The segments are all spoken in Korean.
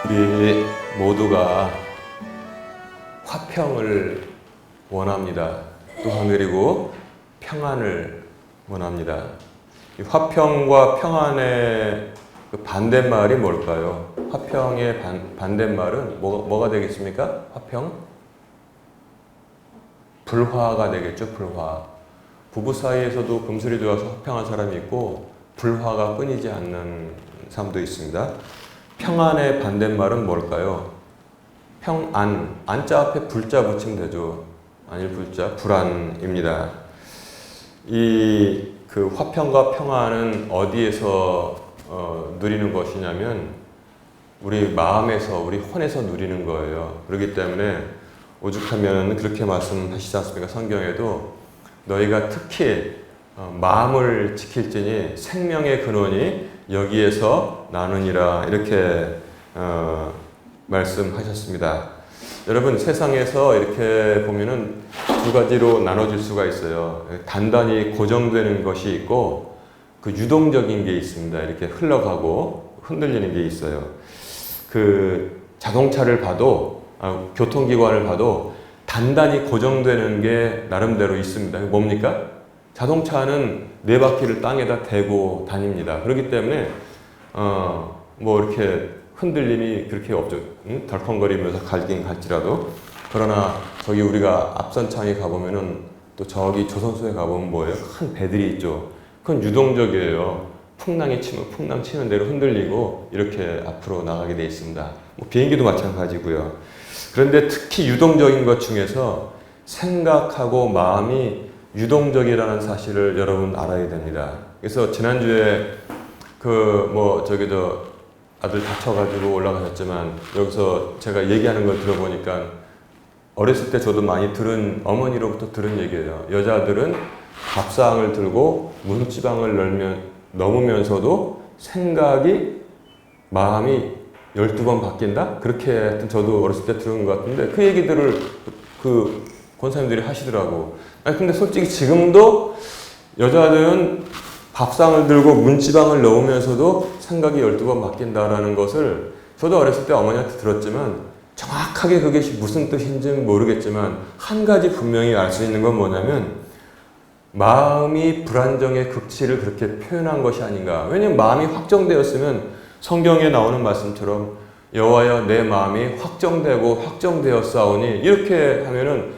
우리 모두가 화평을 원합니다. 또한 그리고 평안을 원합니다. 이 화평과 평안의 그 반대말이 뭘까요? 화평의 반대말은 뭐가 되겠습니까? 화평? 불화가 되겠죠, 불화. 부부 사이에서도 금슬이 들어와서 화평한 사람이 있고 불화가 끊이지 않는 사람도 있습니다. 평안의 반대말은 뭘까요? 평안, 안자 앞에 불자 붙이면 되죠. 아닐 불자, 불안입니다. 이 그 화평과 평안은 어디에서 누리는 것이냐면 우리 마음에서, 우리 혼에서 누리는 거예요. 그렇기 때문에 오죽하면 그렇게 말씀하시지 않습니까? 성경에도 너희가 특히 마음을 지킬지니 생명의 근원이 여기에서 나느니라 이렇게 말씀하셨습니다. 여러분 세상에서 이렇게 보면은 두 가지로 나눠질 수가 있어요. 단단히 고정되는 것이 있고 그 유동적인 게 있습니다. 이렇게 흘러가고 흔들리는 게 있어요. 그 자동차를 봐도 교통기관을 봐도 단단히 고정되는 게 나름대로 있습니다. 뭡니까? 자동차는 네 바퀴를 땅에다 대고 다닙니다. 그렇기 때문에 뭐 이렇게 흔들림이 그렇게 없죠. 덜컹거리면서 갈긴 갈지라도. 그러나 저기 우리가 앞선 창에 가보면은 또 저기 조선소에 가보면 뭐예요? 큰 배들이 있죠. 그건 유동적이에요. 풍랑이 치면 풍랑 치는 대로 흔들리고 이렇게 앞으로 나가게 돼 있습니다. 뭐 비행기도 마찬가지고요. 그런데 특히 유동적인 것 중에서 생각하고 마음이 유동적이라는 사실을 여러분 알아야 됩니다. 그래서 지난주에 아들 다쳐가지고 올라가셨지만 여기서 제가 얘기하는 걸 들어보니까 어렸을 때 저도 많이 어머니로부터 들은 얘기예요. 여자들은 밥상을 들고 문지방을 넘으면서도 생각이, 마음이 12번 바뀐다? 그렇게 하여튼 저도 어렸을 때 들은 것 같은데 그 얘기들을 그 권사님들이 하시더라고. 아니 근데 솔직히 지금도 여자들은 밥상을 들고 문지방을 넣으면서도 생각이 12번 바뀐다라는 것을 저도 어렸을 때 어머니한테 들었지만 정확하게 그게 무슨 뜻인지는 모르겠지만 한 가지 분명히 알 수 있는 건 뭐냐면 마음이 불안정의 극치를 그렇게 표현한 것이 아닌가. 왜냐면 마음이 확정되었으면 성경에 나오는 말씀처럼 여호와여 내 마음이 확정되고 확정되었사오니 이렇게 하면은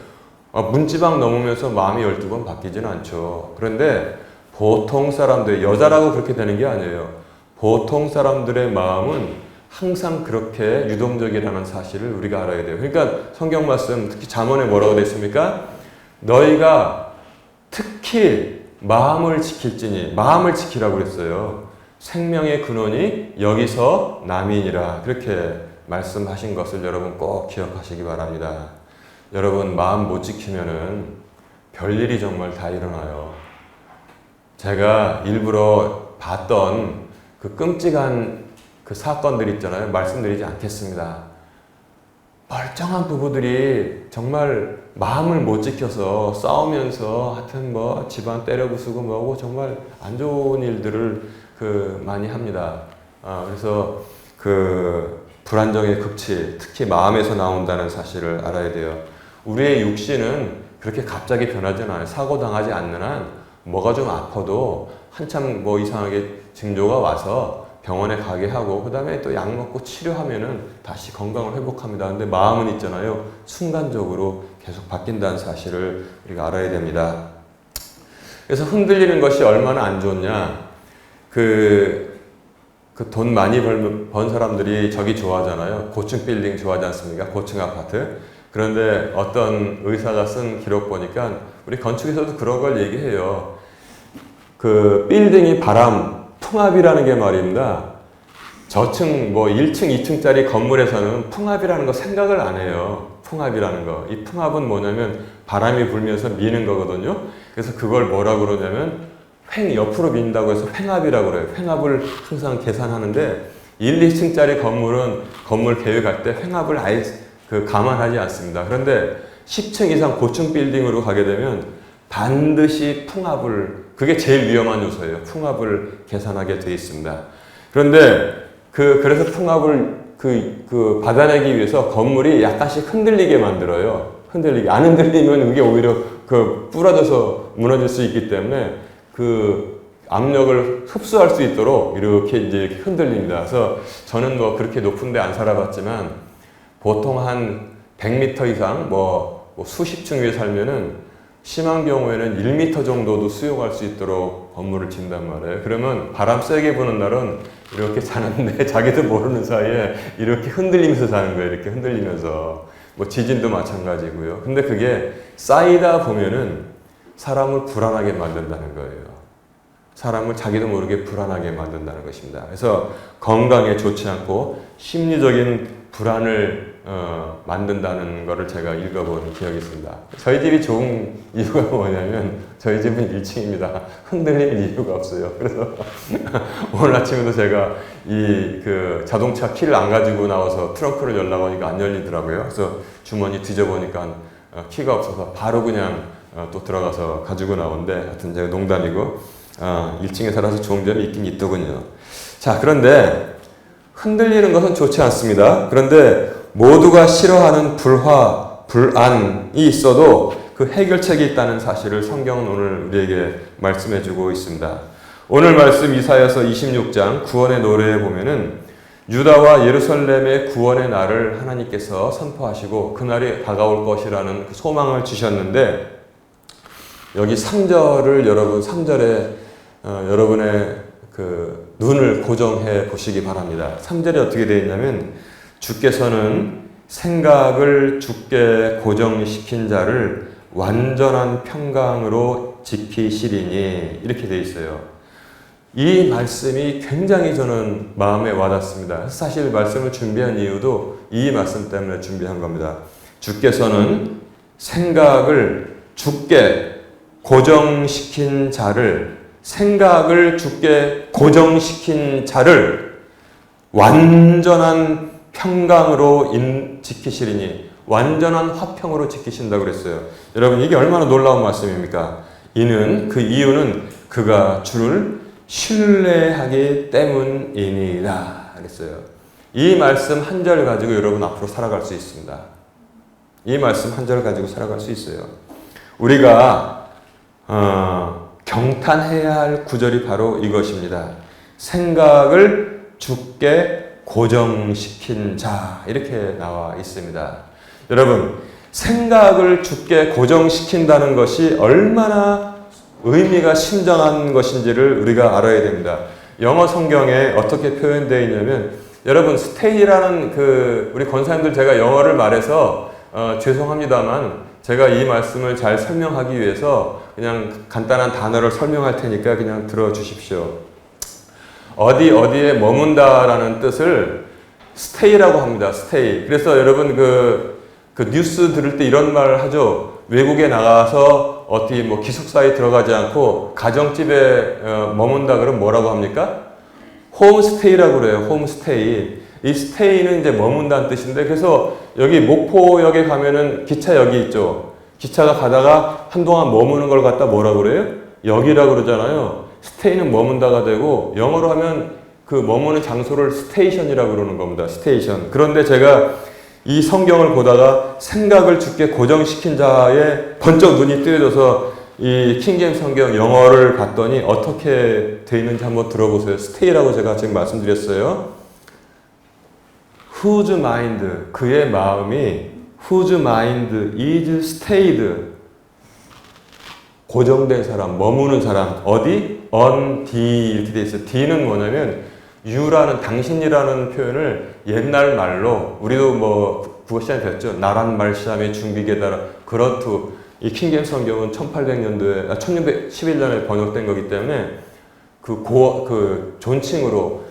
문지방 넘으면서 마음이 12번 바뀌지는 않죠. 그런데 보통 사람들, 여자라고 그렇게 되는 게 아니에요. 보통 사람들의 마음은 항상 그렇게 유동적이라는 사실을 우리가 알아야 돼요. 그러니까 성경 말씀, 특히 잠언에 뭐라고 되어 있습니까? 너희가 특히 마음을 지킬지니, 마음을 지키라고 그랬어요. 생명의 근원이 여기서 남이니라. 그렇게 말씀하신 것을 여러분 꼭 기억하시기 바랍니다. 여러분 마음 못 지키면은 별일이 정말 다 일어나요. 제가 일부러 봤던 그 끔찍한 그 사건들 있잖아요. 말씀드리지 않겠습니다. 멀쩡한 부부들이 정말 마음을 못 지켜서 싸우면서 하여튼 뭐 집안 때려 부수고 뭐고 정말 안 좋은 일들을 많이 합니다. 그래서 그 불안정의 극치, 특히 마음에서 나온다는 사실을 알아야 돼요. 우리의 육신은 그렇게 갑자기 변하지는 않아요. 사고 당하지 않는 한 뭐가 좀 아파도 한참 뭐 이상하게 징조가 와서 병원에 가게 하고 그 다음에 또 약 먹고 치료하면은 다시 건강을 회복합니다. 근데 마음은 있잖아요. 순간적으로 계속 바뀐다는 사실을 우리가 알아야 됩니다. 그래서 흔들리는 것이 얼마나 안 좋냐. 돈 많이 번 사람들이 저기 좋아하잖아요. 고층 빌딩 좋아하지 않습니까? 고층 아파트. 그런데 어떤 의사가 쓴 기록 보니까 우리 건축에서도 그런 걸 얘기해요. 그 빌딩이 풍압이라는 게 말입니다. 저층 1층, 2층짜리 건물에서는 풍압이라는 거 생각을 안 해요. 풍압이라는 거. 이 풍압은 뭐냐면 바람이 불면서 미는 거거든요. 그래서 그걸 뭐라고 그러냐면 옆으로 민다고 해서 횡압이라고 그래요. 횡압을 항상 계산하는데 1, 2층짜리 건물은 건물 계획할 때 횡압을 아예 감안하지 않습니다. 그런데 10층 이상 고층 빌딩으로 가게 되면 반드시 그게 제일 위험한 요소예요. 풍압을 계산하게 되어 있습니다. 그런데 그래서 풍압을 그 받아내기 위해서 건물이 약간씩 흔들리게 만들어요. 안 흔들리면 그게 오히려 그 부러져서 무너질 수 있기 때문에 그 압력을 흡수할 수 있도록 이렇게 이제 흔들립니다. 그래서 저는 뭐 그렇게 높은 데 안 살아봤지만 보통 한 100m 이상 뭐 수십 층 위에 살면은 심한 경우에는 1m 정도도 수용할 수 있도록 건물을 짓는단 말이에요. 그러면 바람 세게 부는 날은 이렇게 자는데 자기도 모르는 사이에 이렇게 흔들리면서 자는 거예요. 이렇게 흔들리면서. 뭐 지진도 마찬가지고요. 근데 그게 쌓이다 보면은 사람을 불안하게 만든다는 거예요. 사람을 자기도 모르게 불안하게 만든다는 것입니다. 그래서 건강에 좋지 않고 심리적인 불안을 만든다는 것을 제가 읽어본 기억이 있습니다. 저희 집이 좋은 이유가 뭐냐면 저희 집은 1층입니다. 흔들릴 이유가 없어요. 그래서 오늘 아침에도 제가 그 자동차 키를 안 가지고 나와서 트렁크를 열려고 하니까 안 열리더라고요. 그래서 주머니 뒤져보니까 키가 없어서 바로 그냥 또 들어가서 가지고 나온데 하여튼 제가 농담이고 1층에 살아서 좋은 점이 있긴 있더군요. 자, 그런데 흔들리는 것은 좋지 않습니다. 그런데 모두가 싫어하는 불안이 있어도 그 해결책이 있다는 사실을 성경은 오늘 우리에게 말씀해 주고 있습니다. 오늘 말씀 이사야서 26장 구원의 노래에 보면은 유다와 예루살렘의 구원의 날을 하나님께서 선포하시고 그날이 다가올 것이라는 그 소망을 주셨는데 여기 3절을 여러분 3절에 여러분의 그 눈을 고정해 보시기 바랍니다. 3절에 어떻게 되어 있냐면 주께서는 생각을 주께 고정시킨 자를 완전한 평강으로 지키시리니 이렇게 되어 있어요. 이 말씀이 굉장히 저는 마음에 와닿습니다. 사실 말씀을 준비한 이유도 이 말씀 때문에 준비한 겁니다. 주께서는 생각을 주께 고정시킨 자를 생각을 주께 고정시킨 자를 완전한 평강으로 지키시리니 완전한 화평으로 지키신다고 그랬어요. 여러분 이게 얼마나 놀라운 말씀입니까? 그 이유는 그가 주를 신뢰하기 때문이니라 그랬어요. 이 말씀 한 절 가지고 여러분 앞으로 살아갈 수 있습니다. 이 말씀 한 절 가지고 살아갈 수 있어요. 우리가 경탄해야 할 구절이 바로 이것입니다. 생각을 주께 고정시킨 자 이렇게 나와 있습니다. 여러분 생각을 주께 고정시킨다는 것이 얼마나 의미가 심정한 것인지를 우리가 알아야 됩니다. 영어 성경에 어떻게 표현되어 있냐면 여러분 stay라는 우리 권사님들 제가 영어를 말해서 죄송합니다만 제가 이 말씀을 잘 설명하기 위해서 그냥 간단한 단어를 설명할 테니까 그냥 들어주십시오. 어디에 머문다라는 뜻을 stay라고 합니다. stay. 그래서 여러분 그 뉴스 들을 때 이런 말을 하죠. 외국에 나가서 어디 뭐 기숙사에 들어가지 않고 가정집에 머문다 그러면 뭐라고 합니까? 홈스테이라고 그래요. 홈스테이. 이 스테이는 이제 머문다는 뜻인데 그래서 여기 목포역에 가면은 기차역이 있죠. 기차가 가다가 한동안 머무는 걸 갖다 뭐라고 그래요? 역이라고 그러잖아요. 스테이는 머문다가 되고 영어로 하면 그 머무는 장소를 스테이션이라고 그러는 겁니다. 스테이션. 그런데 제가 이 성경을 보다가 생각을 주께 고정시킨 자에 번쩍 눈이 뜨여져서 이 킹제임스 성경 영어를 봤더니 어떻게 돼 있는지 한번 들어보세요. 스테이라고 제가 지금 말씀드렸어요. Whose mind, 그의 마음이 whose mind is stayed, 고정된 사람, 머무는 사람, 어디? on D 이렇게 돼 있어요. D는 뭐냐면 you라는 당신이라는 표현을 옛날 말로 우리도 뭐 국어 시간에 배웠죠. 나란 말시함의 중비계다라 그렇투. 이 킹제임스 성경은 1111년에 번역된 거기 때문에 그 존칭으로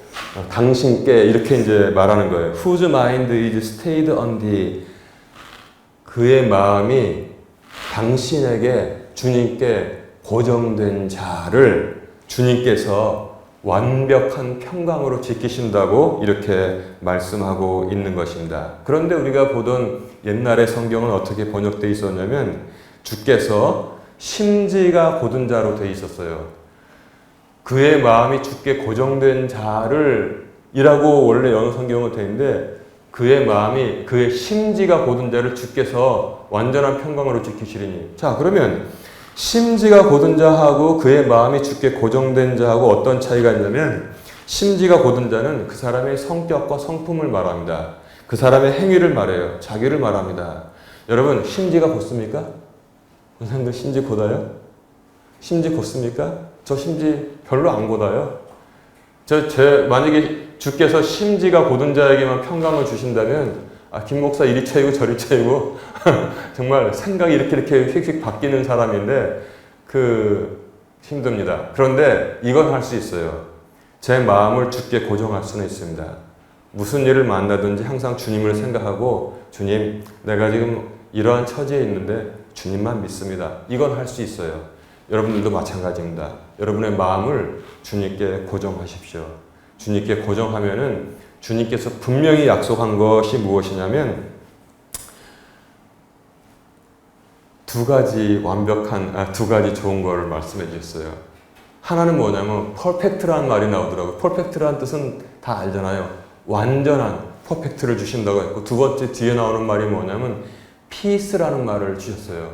당신께 이렇게 이제 말하는 거예요. Whose mind is stayed on thee. 그의 마음이 당신에게 주님께 고정된 자를 주님께서 완벽한 평강으로 지키신다고 이렇게 말씀하고 있는 것입니다. 그런데 우리가 보던 옛날의 성경은 어떻게 번역되어 있었냐면 주께서 심지가 고든 자로 되어 있었어요. 그의 마음이 주께 고정된 자를 이라고 원래 영어 성경은 되어 있는데 그의 마음이 그의 심지가 고든 자를 주께서 완전한 평강으로 지키시리니. 자, 그러면 심지가 고든 자하고 그의 마음이 주께 고정된 자하고 어떤 차이가 있냐면 심지가 고든 자는 그 사람의 성격과 성품을 말합니다. 그 사람의 행위를 말해요. 자기를 말합니다. 여러분, 심지가 곧습니까? 선생님들 심지 곧아요? 심지 곧습니까? 저 심지 별로 안 곧아요. 만약에 주께서 심지가 고든 자에게만 평강을 주신다면, 김 목사 이리 차이고 저리 차이고, 정말 생각이 이렇게 휙휙 바뀌는 사람인데, 힘듭니다. 그런데 이건 할 수 있어요. 제 마음을 주께 고정할 수는 있습니다. 무슨 일을 만나든지 항상 주님을 생각하고, 주님, 내가 지금 이러한 처지에 있는데 주님만 믿습니다. 이건 할 수 있어요. 여러분들도 마찬가지입니다. 여러분의 마음을 주님께 고정하십시오. 주님께 고정하면은 주님께서 분명히 약속한 것이 무엇이냐면 두 가지 좋은 거를 말씀해 주셨어요. 하나는 뭐냐면 퍼펙트라는 말이 나오더라고요. 퍼펙트라는 뜻은 다 알잖아요. 완전한 퍼펙트를 주신다고 했고, 두 번째 뒤에 나오는 말이 뭐냐면 피스라는 말을 주셨어요.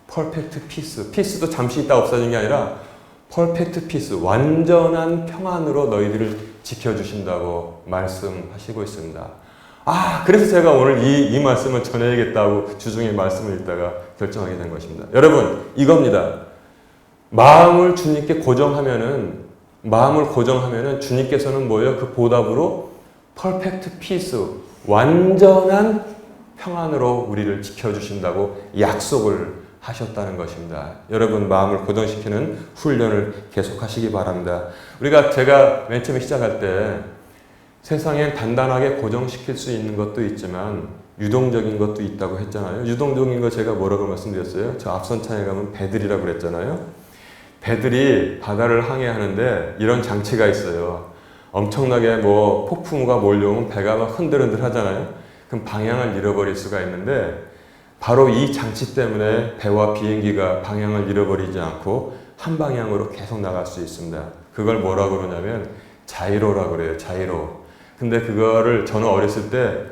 퍼펙트 피스. 피스도 잠시 있다 없어진 게 아니라 퍼펙트 피스, 완전한 평안으로 너희들을 지켜주신다고 말씀하시고 있습니다. 그래서 제가 오늘 이 말씀을 전해야겠다고 주중에 말씀을 읽다가 결정하게 된 것입니다. 여러분, 이겁니다. 마음을 주님께 고정하면은 주님께서는 뭐예요? 그 보답으로 퍼펙트 피스, 완전한 평안으로 우리를 지켜주신다고 약속을 하셨다는 것입니다. 여러분, 마음을 고정시키는 훈련을 계속하시기 바랍니다. 제가 맨 처음에 시작할 때 세상엔 단단하게 고정시킬 수 있는 것도 있지만 유동적인 것도 있다고 했잖아요. 유동적인 거 제가 뭐라고 말씀드렸어요? 저 앞선 차에 가면 배들이라고 그랬잖아요. 배들이 바다를 항해하는데 이런 장치가 있어요. 엄청나게 폭풍우가 몰려오면 배가 막 흔들흔들 하잖아요. 그럼 방향을 잃어버릴 수가 있는데 바로 이 장치 때문에 배와 비행기가 방향을 잃어버리지 않고 한 방향으로 계속 나갈 수 있습니다. 그걸 뭐라고 그러냐면 자이로라고 그래요. 자이로. 근데 그거를 저는 어렸을 때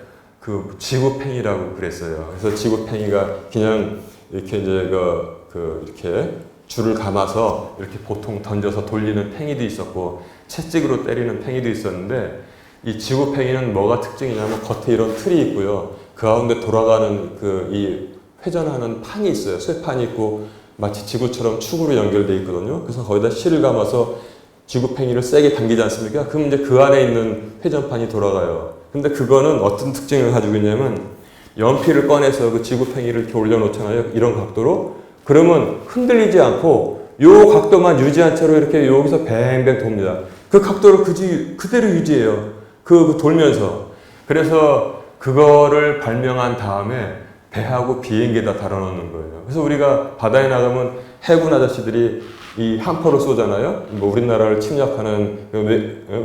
지구팽이라고 그랬어요. 그래서 지구팽이가 그냥 이렇게 이렇게 줄을 감아서 이렇게 보통 던져서 돌리는 팽이도 있었고 채찍으로 때리는 팽이도 있었는데, 이 지구팽이는 뭐가 특징이냐면 겉에 이런 틀이 있고요. 그 가운데 돌아가는 이 회전하는 판이 있어요. 쇠판이 있고 마치 지구처럼 축으로 연결되어 있거든요. 그래서 거기다 실을 감아서 지구팽이를 세게 당기지 않습니까? 그럼 이제 그 안에 있는 회전판이 돌아가요. 근데 그거는 어떤 특징을 가지고 있냐면 연필을 꺼내서 그 지구팽이를 이렇게 올려놓잖아요. 이런 각도로. 그러면 흔들리지 않고 요 각도만 유지한 채로 이렇게 여기서 뱅뱅 돕니다. 그 각도를 그대로 유지해요. 돌면서. 그래서 그거를 발명한 다음에 배하고 비행기에다 달아놓는 거예요. 그래서 우리가 바다에 나가면 해군 아저씨들이 이 함포를 쏘잖아요. 우리나라를 침략하는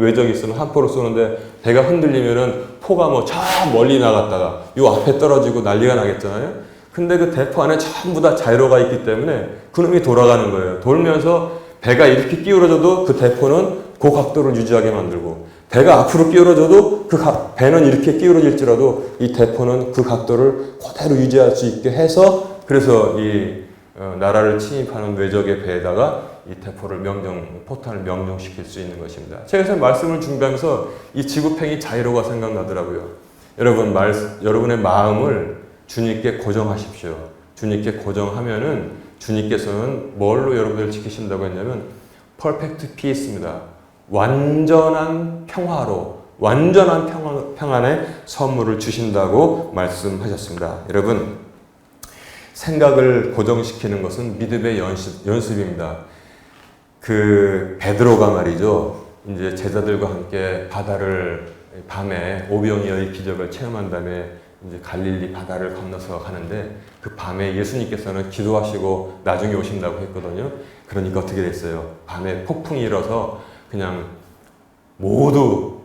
외적이 있으면 함포를 쏘는데 배가 흔들리면은 포가 저 멀리 나갔다가 요 앞에 떨어지고 난리가 나겠잖아요. 근데 그 대포 안에 전부 다 자이로가 있기 때문에 그놈이 돌아가는 거예요. 돌면서 배가 이렇게 끼우러져도 그 대포는 그 각도를 유지하게 만들고, 배가 앞으로 끼우러져도 배는 이렇게 끼우러질지라도 이 대포는 그 각도를 그대로 유지할 수 있게 해서, 그래서 나라를 침입하는 외적의 배에다가 이 대포를 포탄을 명령시킬 수 있는 것입니다. 제가 그래서 말씀을 준비하면서 이 지구팽이 자이로가 생각나더라고요. 여러분의 마음을 주님께 고정하십시오. 주님께 고정하면은 주님께서는 뭘로 여러분을 지키신다고 했냐면 퍼펙트 피스입니다. 완전한 평화로, 완전한 평안의 선물을 주신다고 말씀하셨습니다. 여러분, 생각을 고정시키는 것은 믿음의 연습입니다. 베드로가 말이죠. 이제 제자들과 함께 바다를 밤에 오병이어의 기적을 체험한 다음에 이제 갈릴리 바다를 건너서 가는데, 그 밤에 예수님께서는 기도하시고 나중에 오신다고 했거든요. 그러니까 어떻게 됐어요? 밤에 폭풍이 일어서 그냥 모두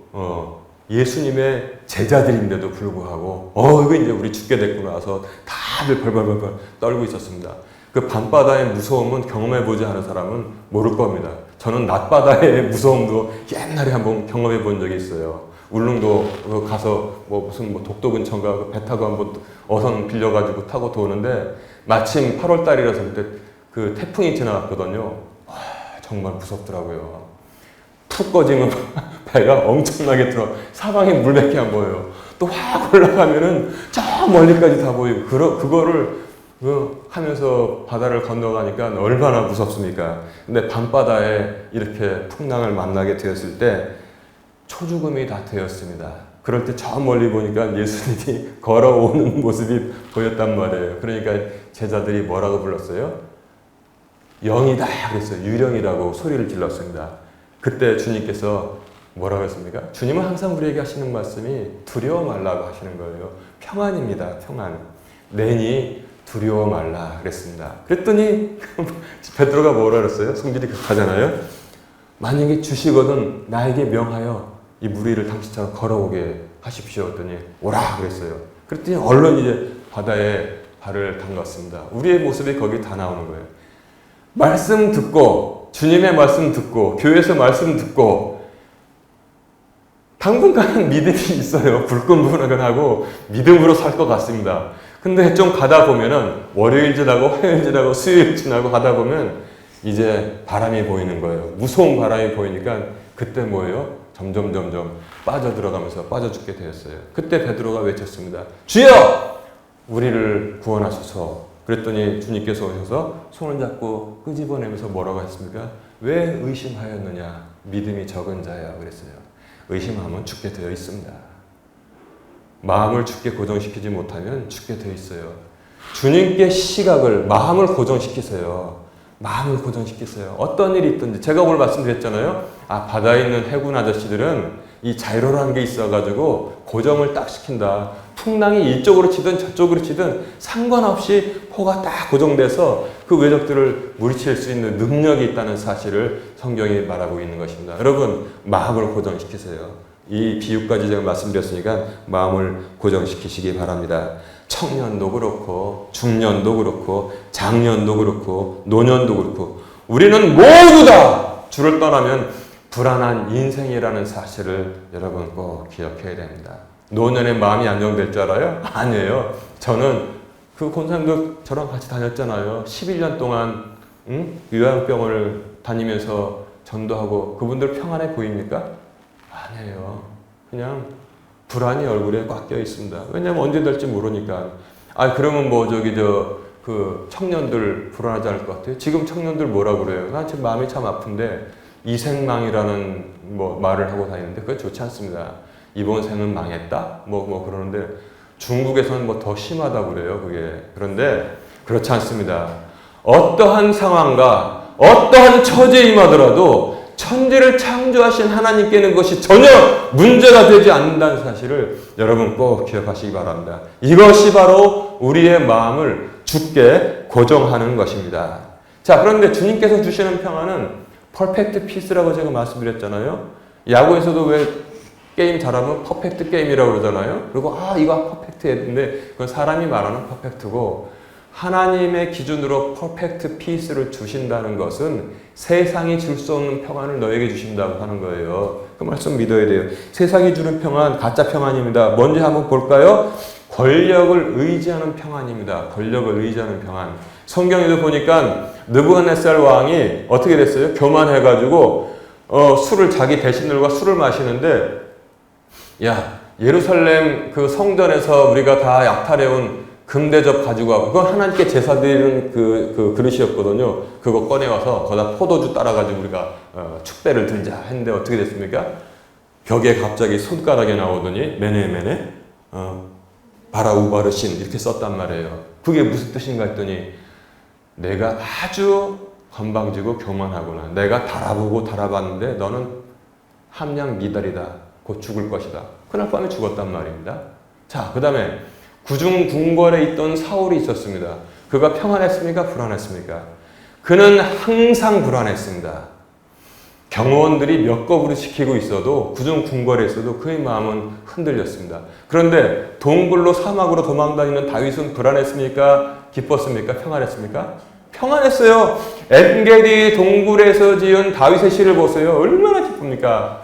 예수님의 제자들인데도 불구하고 이거 이제 우리 죽게 됐구나 해서 다들 벌벌벌 떨고 있었습니다. 그 밤바다의 무서움은 경험해보지 않은 사람은 모를 겁니다. 저는 낮바다의 무서움도 옛날에 한번 경험해 본 적이 있어요. 울릉도 가서 무슨 독도 근처인가 배 타고 한번 어선 빌려가지고 타고 도는데 마침 8월 달이라서 그때 그 태풍이 지나갔거든요. 와, 정말 무섭더라고요. 푹 꺼지면 배가 엄청나게 들어 사방에 물밖에 안 보여요. 또 확 올라가면은 저 멀리까지 다 보이고 그거를 하면서 바다를 건너가니까 얼마나 무섭습니까? 근데 밤바다에 이렇게 풍랑을 만나게 되었을 때 초죽음이 다 되었습니다. 그럴 때 저 멀리 보니까 예수님이 걸어오는 모습이 보였단 말이에요. 그러니까 제자들이 뭐라고 불렀어요? 영이다 그랬어요. 유령이라고 소리를 질렀습니다. 그때 주님께서 뭐라고 했습니까? 주님은 항상 우리에게 하시는 말씀이 두려워 말라고 하시는 거예요. 평안입니다. 평안. 내니 두려워 말라 그랬습니다. 그랬더니 베드로가 뭐라 그랬어요? 성질이 급하잖아요. 만약에 주시거든 나에게 명하여 이 무리를 당신처럼 걸어오게 하십시오. 했더니 오라 그랬어요. 그랬더니 얼른 이제 바다에 발을 담갔습니다. 우리의 모습이 거기 다 나오는 거예요. 말씀 듣고 주님의 말씀 듣고 교회에서 말씀 듣고 당분간 믿음이 있어요. 불끈불끈하고 믿음으로 살 것 같습니다. 근데 좀 가다 보면은 월요일 지나고 화요일 지나고 수요일 지나고 가다 보면 이제 바람이 보이는 거예요. 무서운 바람이 보이니까 그때 뭐예요? 점점 빠져들어가면서 빠져 죽게 되었어요. 그때 베드로가 외쳤습니다. 주여! 우리를 구원하소서. 그랬더니 주님께서 오셔서 손을 잡고 끄집어내면서 뭐라고 했습니까? 왜 의심하였느냐? 믿음이 적은 자야. 그랬어요. 의심하면 죽게 되어 있습니다. 마음을 죽게 고정시키지 못하면 죽게 되어 있어요. 주님께 시각을, 마음을 고정시키세요. 마음을 고정시키세요. 어떤 일이 있든지. 제가 오늘 말씀드렸잖아요. 바다에 있는 해군 아저씨들은 이 자이로라는 게 있어가지고 고정을 딱 시킨다. 풍랑이 이쪽으로 치든 저쪽으로 치든 상관없이 호가 딱 고정돼서 그 외적들을 무리칠 수 있는 능력이 있다는 사실을 성경이 말하고 있는 것입니다. 여러분, 마음을 고정시키세요. 이 비유까지 제가 말씀드렸으니까 마음을 고정시키시기 바랍니다. 청년도 그렇고 중년도 그렇고 장년도 그렇고 노년도 그렇고 우리는 모두 다 주를 떠나면 불안한 인생이라는 사실을 여러분 꼭 기억해야 됩니다. 노년에 마음이 안정될 줄 알아요? 아니에요. 저는 그 권사님도 저랑 같이 다녔잖아요. 11년 동안 요양병원을 다니면서 전도하고 그분들 평안해 보입니까? 아니에요. 그냥 불안이 얼굴에 꽉 껴 있습니다. 왜냐면 언제 될지 모르니까. 그러면 그 청년들 불안하지 않을 것 같아요? 지금 청년들 뭐라 그래요? 나 지금 마음이 참 아픈데 이생망이라는 말을 하고 다니는데 그게 좋지 않습니다. 이번 생은 망했다? 그러는데 중국에서는 더 심하다고 그래요, 그게. 그런데 그렇지 않습니다. 어떠한 상황과 어떠한 처지에 임하더라도 천지를 창조하신 하나님께는 그것이 전혀 문제가 되지 않는다는 사실을 여러분 꼭 기억하시기 바랍니다. 이것이 바로 우리의 마음을 주께 고정하는 것입니다. 자, 그런데 주님께서 주시는 평안은 퍼펙트 피스라고 제가 말씀드렸잖아요. 야구에서도 왜 게임 잘하면 퍼펙트 게임이라고 그러잖아요. 그리고 이거 퍼펙트 했는데 그건 사람이 말하는 퍼펙트고 하나님의 기준으로 퍼펙트 피스를 주신다는 것은 세상이 줄 수 없는 평안을 너에게 주신다고 하는 거예요. 그 말씀 믿어야 돼요. 세상이 주는 평안, 가짜 평안입니다. 뭔지 한번 볼까요? 권력을 의지하는 평안입니다. 권력을 의지하는 평안. 성경에도 보니까 느부갓네살 왕이 어떻게 됐어요? 교만해가지고 술을 자기 대신들과 술을 마시는데 예루살렘 그 성전에서 우리가 다 약탈해온 금대접 가지고 와고 그건 하나님께 제사 드리는 그 그릇이었거든요. 그거 꺼내와서 거기다 포도주 따라가지고 우리가 축배를 들자 했는데 어떻게 됐습니까? 벽에 갑자기 손가락에 나오더니 메네 바라우바르신 이렇게 썼단 말이에요. 그게 무슨 뜻인가 했더니 내가 아주 건방지고 교만하구나. 내가 달아보고 달아봤는데 너는 함량 미달이다. 곧 죽을 것이다. 그날 밤에 죽었단 말입니다. 자, 그 다음에 구중 궁궐에 있던 사울이 있었습니다. 그가 평안했습니까? 불안했습니까? 그는 항상 불안했습니다. 경호원들이 몇 겁으로 지키고 있어도 구중 궁궐에 있어도 그의 마음은 흔들렸습니다. 그런데 동굴로 사막으로 도망다니는 다윗은 불안했습니까? 기뻤습니까? 평안했습니까? 평안했어요. 엔게디 동굴에서 지은 다윗의 시를 보세요. 얼마나 기쁩니까?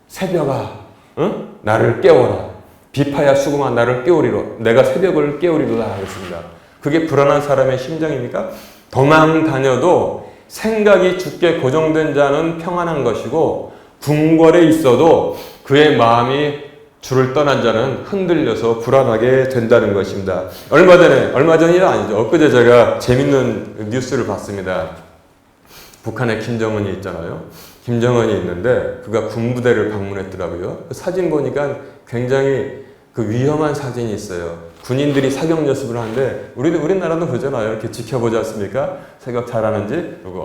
새벽아, 응? 나를 깨워라. 비파야 수금아 나를 깨우리로. 내가 새벽을 깨우리로다 하겠습니다. 그게 불안한 사람의 심정입니까? 도망 다녀도 생각이 죽게 고정된 자는 평안한 것이고 궁궐에 있어도 그의 마음이 주를 떠난 자는 흔들려서 불안하게 된다는 것입니다. 얼마 전이 아니죠. 엊그제 제가 재밌는 뉴스를 봤습니다. 북한에 김정은이 있잖아요. 김정은이 있는데 그가 군부대를 방문했더라고요. 그 사진 보니까 굉장히 그 위험한 사진이 있어요. 군인들이 사격 연습을 하는데 우리나라도 그러잖아요. 이렇게 지켜보지 않습니까? 사격 잘하는지 그리고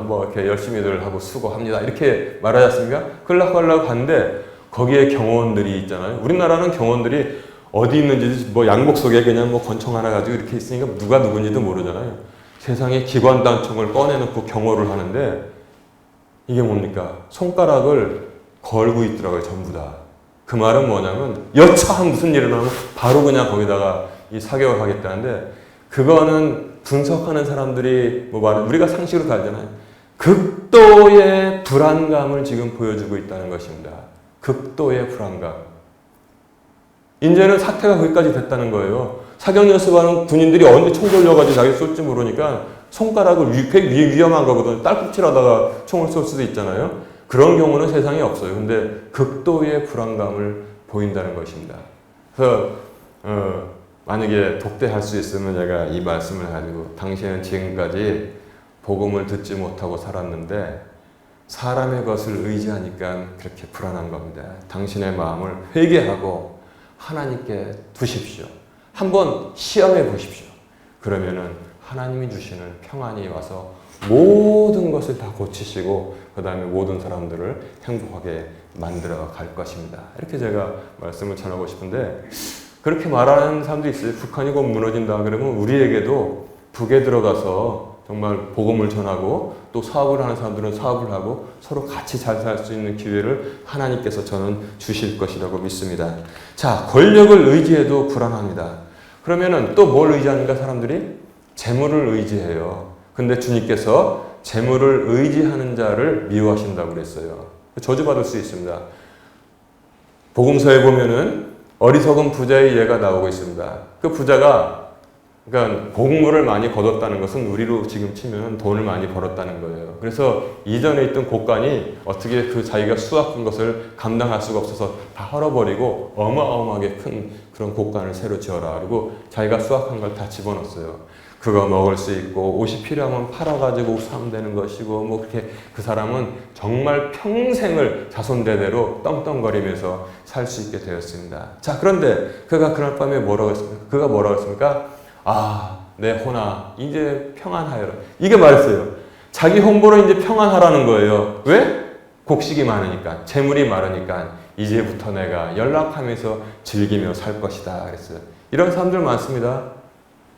뭐 이렇게 열심히들 하고 수고합니다. 이렇게 말하지 않습니까? 끌락끌락 하는데 거기에 경호원들이 있잖아요. 우리나라는 경호원들이 어디 있는지 뭐 양복 속에 그냥 뭐 권총 하나 가지고 이렇게 있으니까 누가 누군지도 모르잖아요. 세상에 기관단총을 꺼내놓고 경호를 하는데 이게 뭡니까? 손가락을 걸고 있더라고요. 전부 다. 그 말은 뭐냐면 여차한 무슨 일이 나면 바로 그냥 거기다가 이 사격을 하겠다는데 그거는 분석하는 사람들이 뭐 말은 우리가 상식으로 알잖아요. 극도의 불안감을 지금 보여주고 있다는 것입니다. 극도의 불안감. 이제는 사태가 거기까지 됐다는 거예요. 사격 연습하는 군인들이 언제 총 돌려가지고 자기 쏠지 모르니까 손가락을 위험한 거거든요. 딸꾹질하다가 총을 쏠 수도 있잖아요. 그런 경우는 세상에 없어요. 근데 극도의 불안감을 보인다는 것입니다. 그래서 만약에 독대할 수 있으면 제가 이 말씀을 가지고 당신은 지금까지 복음을 듣지 못하고 살았는데 사람의 것을 의지하니까 그렇게 불안한 겁니다. 당신의 마음을 회개하고 하나님께 두십시오. 한번 시험해 보십시오. 그러면은 하나님이 주시는 평안이 와서 모든 것을 다 고치시고 그 다음에 모든 사람들을 행복하게 만들어 갈 것입니다. 이렇게 제가 말씀을 전하고 싶은데 그렇게 말하는 사람도 있어요. 북한이 곧 무너진다 그러면 우리에게도 북에 들어가서 정말 복음을 전하고 또 사업을 하는 사람들은 사업을 하고 서로 같이 잘 살 수 있는 기회를 하나님께서 저는 주실 것이라고 믿습니다. 자, 권력을 의지해도 불안합니다. 그러면은 또 뭘 의지하는가 사람들이? 재물을 의지해요. 근데 주님께서 재물을 의지하는 자를 미워하신다고 그랬어요. 저주받을 수 있습니다. 복음서에 보면은 어리석은 부자의 예가 나오고 있습니다. 그 부자가 그러니까 곡물을 많이 거뒀다는 것은 우리로 지금 치면 돈을 많이 벌었다는 거예요. 그래서 이전에 있던 곡간이 어떻게 그 자기가 수확한 것을 감당할 수가 없어서 다 헐어버리고 어마어마하게 큰 그런 곡간을 새로 지어라. 그리고 자기가 수확한 걸 다 집어넣었어요. 그거 먹을 수 있고 옷이 필요하면 팔아가지고 옷 사면 되는 것이고 뭐 그렇게 그 사람은 정말 평생을 자손대대로 떵떵거리면서 살 수 있게 되었습니다. 자, 그런데 그가 그날 밤에 뭐라고 했습니까? 그가 뭐라고 했습니까? 내 혼아 이제 평안하여라. 이게 말했어요. 자기 홍보로 이제 평안하라는 거예요. 왜? 곡식이 많으니까, 재물이 많으니까 이제부터 내가 연락하면서 즐기며 살 것이다 그랬어요. 이런 사람들 많습니다.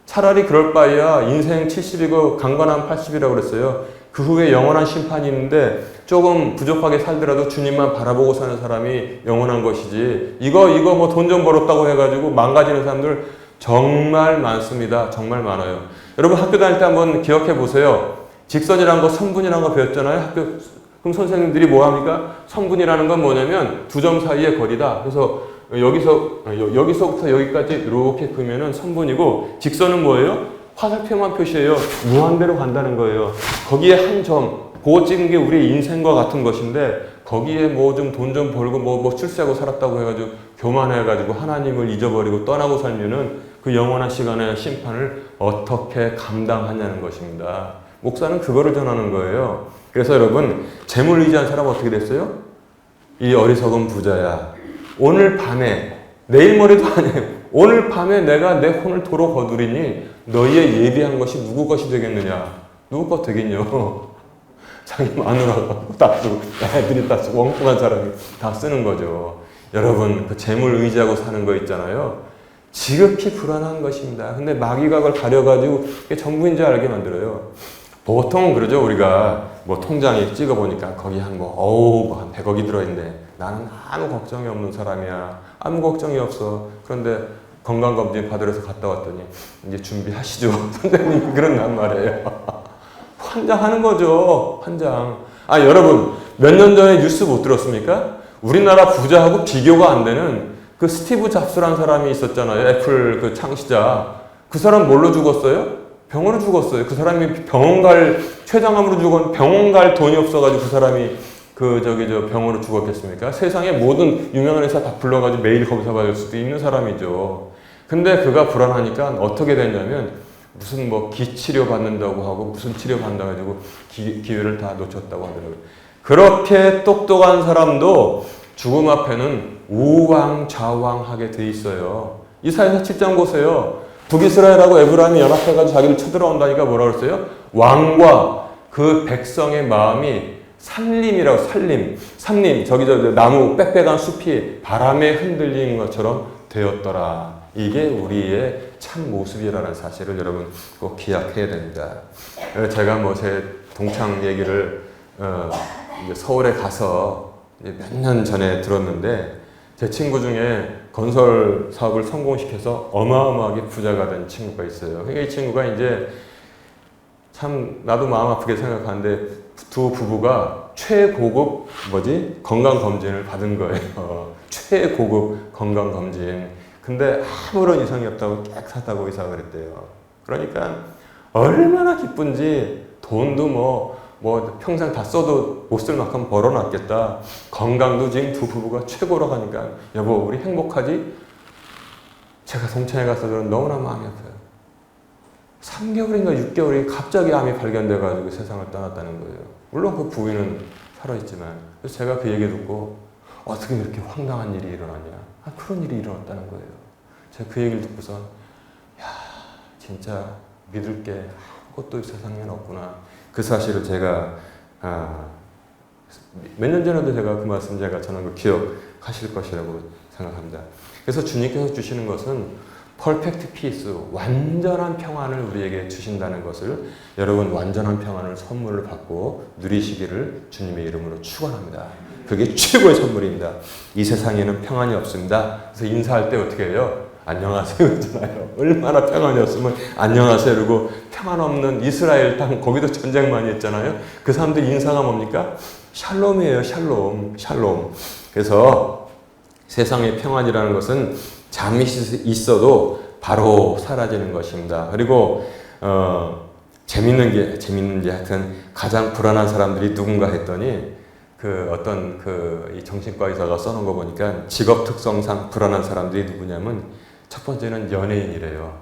차라리 그럴 바에야 인생 70이고 강건한 80이라고 그랬어요. 그 후에 영원한 심판이 있는데 조금 부족하게 살더라도 주님만 바라보고 사는 사람이 영원한 것이지 이거 뭐 돈 좀 벌었다고 해가지고 망가지는 사람들 정말 많습니다. 정말 많아요. 여러분 학교 다닐 때 한번 기억해 보세요. 직선이라는 거, 선분이라는 거 배웠잖아요. 그럼 선생님들이 뭐 합니까? 선분이라는 건 뭐냐면 두 점 사이의 거리다. 그래서 여기서부터 여기까지 이렇게 그으면은 선분이고 직선은 뭐예요? 화살표만 표시해요. 무한대로 간다는 거예요. 거기에 한 점, 그거 찍은 게 우리의 인생과 같은 것인데 거기에 뭐 좀 돈 좀 벌고 뭐 출세하고 살았다고 해가지고 교만해가지고 하나님을 잊어버리고 떠나고 살면은 그 영원한 시간의 심판을 어떻게 감당하냐는 것입니다. 목사는 그거를 전하는 거예요. 그래서 여러분 재물 의지한 사람은 어떻게 됐어요? 이 어리석은 부자야. 오늘 밤에 내일 모레도 아니에요. 오늘 밤에 내가 내 혼을 도로 거두리니 너희의 예비한 것이 누구 것이 되겠느냐? 누구 것 되겠뇨? 자기 마누라가 다 쓰고 애들이 다 쓰고 엉뚱한 사람이 다 쓰는 거죠. 여러분 그 재물 의지하고 사는 거 있잖아요. 지극히 불안한 것입니다. 근데 마귀가 그걸 가려가지고 이게 전부인 줄 알게 만들어요. 보통 그러죠. 우리가 뭐 통장에 찍어보니까 거기 한 100억이 들어있는데 나는 아무 걱정이 없는 사람이야. 아무 걱정이 없어. 그런데 건강검진 받으러 갔다 왔더니 이제 준비하시죠. 선생님이 그런단 말이에요. 환장하는 거죠. 환장. 아, 여러분, 몇 년 전에 뉴스 못 들었습니까? 우리나라 부자하고 비교가 안 되는 그 스티브 잡스라는 사람이 있었잖아요. 애플 그 창시자. 그 사람 뭘로 죽었어요? 병원으로 죽었어요. 그 사람이 췌장암으로 죽었는데 병원 갈 돈이 없어가지고 그 사람이 병원으로 죽었겠습니까? 세상에 모든 유명한 회사 다 불러가지고 매일 거기서 받을 수도 있는 사람이죠. 근데 그가 불안하니까 어떻게 됐냐면 무슨 뭐 기치료 받는다고 하고 무슨 치료 받는다고 해가지고 기회를 다 놓쳤다고 하더라고요. 그렇게 똑똑한 사람도 죽음 앞에는 우왕좌왕하게 돼 있어요. 이사야서 7장 보세요. 북이스라엘하고 에브라임이 연합해가지고 자기를 쳐들어온다니까 뭐라 그랬어요? 왕과 그 백성의 마음이 산림이라고, 산림, 나무 빽빽한 숲이 바람에 흔들리는 것처럼 되었더라. 이게 우리의 참 모습이라는 사실을 여러분 꼭 기억해야 됩니다. 제가 뭐 제 동창 얘기를 이제 서울에 가서 몇 년 전에 들었는데 제 친구 중에 건설 사업을 성공시켜서 어마어마하게 부자가 된 친구가 있어요. 그러니까 이 친구가 이제 참 나도 마음 아프게 생각하는데 두 부부가 최고급 건강검진을 받은 거예요. 최고급 건강검진. 근데 아무런 이상이 없다고 깨끗하다고 의사가 그랬대요. 그러니까 얼마나 기쁜지 돈도 뭐 평생 다 써도 못 쓸 만큼 벌어놨겠다. 건강도 지금 두 부부가 최고로 가니까 여보 우리 행복하지? 제가 동창회 가서는 너무나 마음이 아파요. 3개월인가 6개월이 갑자기 암이 발견돼가지고 세상을 떠났다는 거예요. 물론 그 부인은 살아있지만. 그래서 제가 그 얘기 듣고 어떻게 이렇게 황당한 일이 일어났냐. 그런 일이 일어났다는 거예요. 제가 그 얘기를 듣고서 야 진짜 믿을 게 아무것도 세상에는 없구나. 그 사실을 제가 몇 년 전에도 제가 그 말씀 제가 전한 걸 기억하실 것이라고 생각합니다. 그래서 주님께서 주시는 것은 퍼펙트 피스, 완전한 평안을 우리에게 주신다는 것을 여러분 완전한 평안을 선물을 받고 누리시기를 주님의 이름으로 축원합니다. 그게 최고의 선물입니다. 이 세상에는 평안이 없습니다. 그래서 인사할 때 어떻게 해요? 안녕하세요 그러잖아요. 얼마나 평안이 없으면 안녕하세요 그러고 평안 없는 이스라엘 땅 거기도 전쟁 많이 했잖아요. 그 사람들 인사가 뭡니까? 샬롬이에요. 샬롬. 그래서 세상의 평안이라는 것은 잠이 있어도 바로 사라지는 것입니다. 그리고 재밌는지 하여튼 가장 불안한 사람들이 누군가 했더니 이 정신과 의사가 써놓은 거 보니까 직업 특성상 불안한 사람들이 누구냐면 첫 번째는 연예인이래요.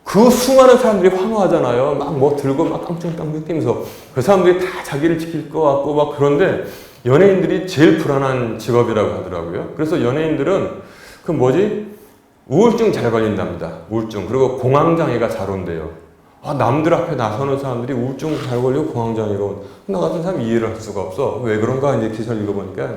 그 수많은 사람들이 환호하잖아요. 막 뭐 들고 막 깡충깡충 뛰면서 그 사람들이 다 자기를 지킬 것 같고 막 그런데 연예인들이 제일 불안한 직업이라고 하더라고요. 그래서 연예인들은 우울증 잘 걸린답니다. 우울증. 그리고 공황장애가 잘 온대요. 남들 앞에 나서는 사람들이 우울증 잘 걸리고 공황장애로 나 같은 사람 이해를 할 수가 없어. 왜 그런가 이제 기사를 읽어보니까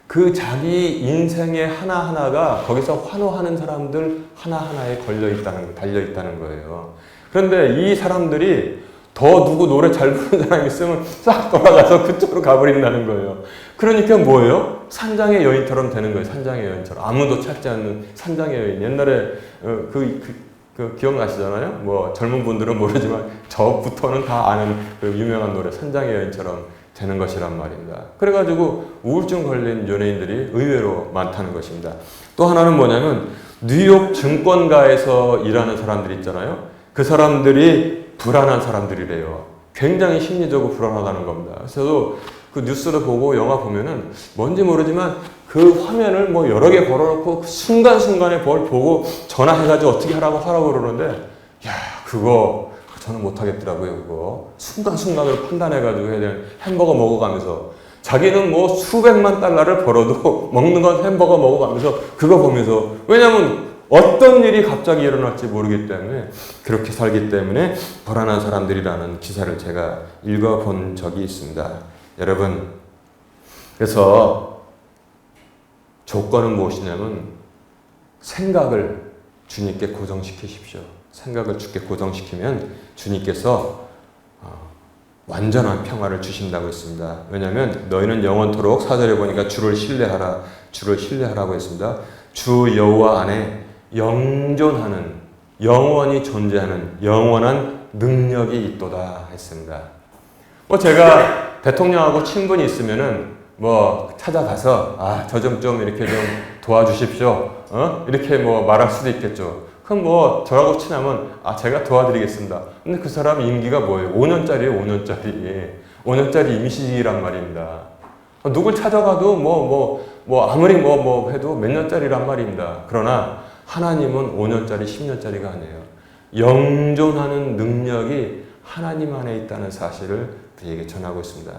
그 자기 인생의 하나하나가 거기서 환호하는 사람들 하나하나에 달려 있다는 거예요. 그런데 이 사람들이 더 누구 노래 잘 부르는 사람이 있으면 싹 돌아가서 그쪽으로 가버린다는 거예요. 그러니까 뭐예요? 산장의 여인처럼 되는 거예요. 산장의 여인처럼. 아무도 찾지 않는 산장의 여인. 옛날에 기억나시잖아요? 뭐 젊은 분들은 모르지만 저부터는 다 아는 그 유명한 노래 산장의 여인처럼 되는 것이란 말입니다. 그래가지고 우울증 걸린 연예인들이 의외로 많다는 것입니다. 또 하나는 뭐냐면 뉴욕 증권가에서 일하는 사람들이 있잖아요. 그 사람들이 불안한 사람들이래요. 굉장히 심리적으로 불안하다는 겁니다. 그래서 그 뉴스를 보고 영화 보면은 뭔지 모르지만 그 화면을 뭐 여러 개 걸어놓고 순간순간에 뭘 보고 전화해가지고 어떻게 하라고 그러는데 야 그거 저는 못하겠더라고요. 그거 순간순간으로 판단해가지고 해야 되는 햄버거 먹어가면서 자기는 뭐 수백만 달러를 벌어도 먹는 건 햄버거 먹어가면서 그거 보면서 왜냐면 어떤 일이 갑자기 일어날지 모르기 때문에 그렇게 살기 때문에 불안한 사람들이라는 기사를 제가 읽어본 적이 있습니다. 여러분 그래서 조건은 무엇이냐면 생각을 주님께 고정시키십시오. 생각을 주께 고정시키면 주님께서 완전한 평화를 주신다고 했습니다. 왜냐하면 너희는 영원토록 4절에 보니까 주를 신뢰하라고 했습니다. 주 여호와 안에 영존하는, 영원히 존재하는 영원한 능력이 있도다 했습니다. 뭐 제가 대통령하고 친분이 있으면은 뭐 찾아가서 저 좀 이렇게 좀 도와주십시오. 이렇게 뭐 말할 수도 있겠죠. 그럼 뭐 저하고 친하면 제가 도와드리겠습니다. 근데 그 사람 임기가 뭐예요? 5년짜리예요, 5년짜리. 5년짜리 임시직이란 말입니다. 누굴 찾아가도 아무리 뭐 해도 몇 년짜리란 말입니다. 그러나 하나님은 5년짜리, 10년짜리가 아니에요. 영존하는 능력이 하나님 안에 있다는 사실을 우리에게 전하고 있습니다.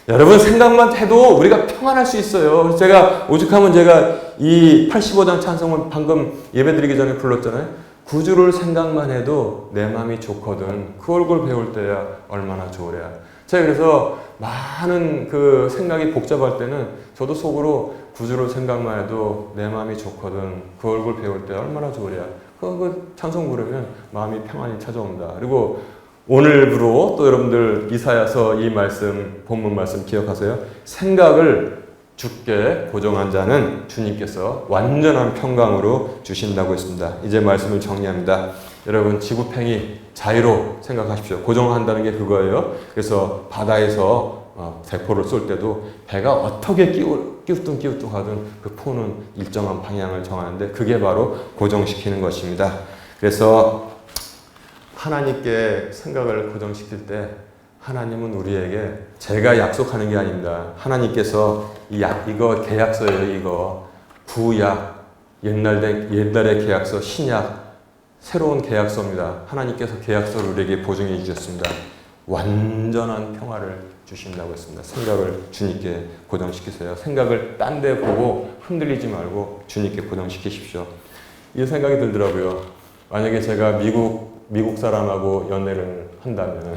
여러분 생각만 해도 우리가 평안할 수 있어요. 제가 오죽하면 제가 이 85장 찬송을 방금 예배드리기 전에 불렀잖아요. 구주를 생각만 해도 내 마음이 좋거든. 그 얼굴 배울 때야 얼마나 좋으랴. 제가 그래서 많은 그 생각이 복잡할 때는 저도 속으로 구주를 생각만 해도 내 마음이 좋거든. 그 얼굴 배울 때 얼마나 좋으랴. 그 찬송 부르면 마음이 평안이 찾아옵니다. 그리고 오늘부로 또 여러분들 이사야서 이 말씀, 본문 말씀 기억하세요. 생각을 주께 고정한 자는 주님께서 완전한 평강으로 주신다고 했습니다. 이제 말씀을 정리합니다. 여러분 지구팽이 자유로 생각하십시오. 고정한다는 게 그거예요. 그래서 바다에서 대포를 쏠 때도 배가 어떻게 끼우뚱하든 그 포는 일정한 방향을 정하는데 그게 바로 고정시키는 것입니다. 그래서 하나님께 생각을 고정시킬 때 하나님은 우리에게 제가 약속하는 게 아닙니다. 하나님께서 이거 계약서예요. 이거 구약 옛날의 계약서 신약 새로운 계약서입니다. 하나님께서 계약서를 우리에게 보증해 주셨습니다. 완전한 평화를 주신다고 했습니다. 생각을 주님께 고정시키세요. 생각을 딴 데 보고 흔들리지 말고 주님께 고정시키십시오. 이 생각이 들더라고요. 만약에 제가 미국 사람하고 연애를 한다면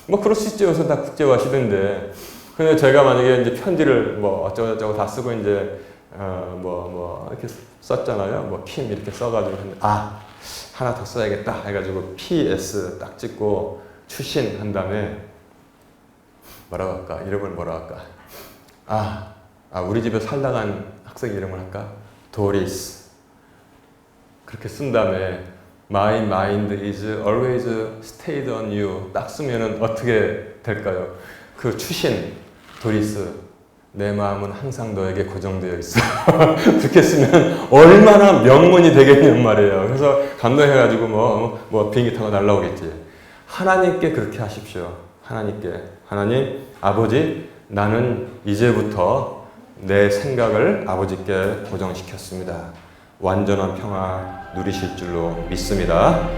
뭐 그럴 수 있죠. 요새 다 국제화시대인데. 근데 제가 만약에 이제 편지를 뭐 어쩌고저쩌고 다 쓰고 이제 이렇게 썼잖아요. 뭐 킴 이렇게 써가지고 했는데 하나 더 써야겠다 해가지고 PS 딱 찍고 추신한 다음에 뭐라고 할까? 이름을 뭐라고 할까? 우리 집에 살다 간 학생 이름을 할까? 도리스. 그렇게 쓴 다음에 My mind is always stayed on you 딱 쓰면은 어떻게 될까요? 그 추신 도리스 내 마음은 항상 너에게 고정되어 있어. 그렇게 쓰면 얼마나 명문이 되겠냔 말이에요. 그래서 감동해가지고 뭐 비행기 타고 날라오겠지. 하나님께 그렇게 하십시오. 하나님 아버지 나는 이제부터 내 생각을 아버지께 고정시켰습니다. 완전한 평화 누리실 줄로 믿습니다.